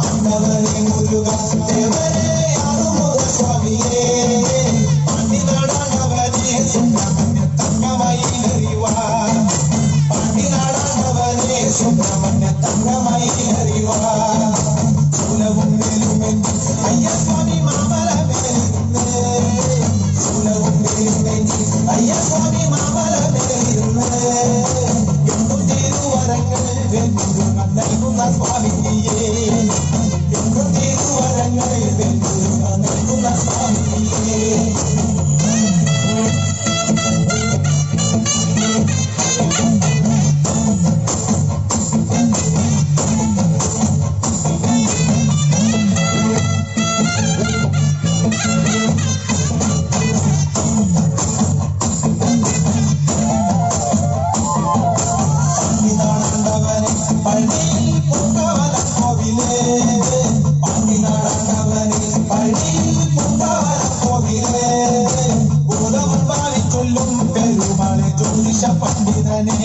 അന്നവനെ മുരുക ദേവനെ ആറുമുഖ സ്വാമിയേ പാണ്ടിനാടാണവനെ സുബ്രഹ്മണ്യ തങ്കമായി അറിവാ പാണ്ടിനാടാണവനെ സുബ്രഹ്മണ്യ തങ്കമായി അറിവാ ശൂലവും വേലുമെന്തി അയ്യസ്വാമി മാമലമേലിരുന്ന് ശൂലവും വേലുമെന്തി അയ്യസ്വാമി മാമലമേലിരുന്ന് എന്തും തിരുവരങ്ങൾ വെല്ലുക നൽകുന്ന സ്വാമിയെ എന്തും തിരുവരങ്ങൾ വെല്ലുക നൽകുന്ന സ്വാമിയെ പഴനിയിൽ പൂങ്കാവനം കോവിലേ പാണ്ടിനാടാണ്ടവനിൽ പഴനിയിൽ പൂങ്കാവനം കോവിലേ ഭൂതവും ഭാവിച്ചൊല്ലും പെരുമാളെ ജ്യോതിഷ പണ്ഡിതനെ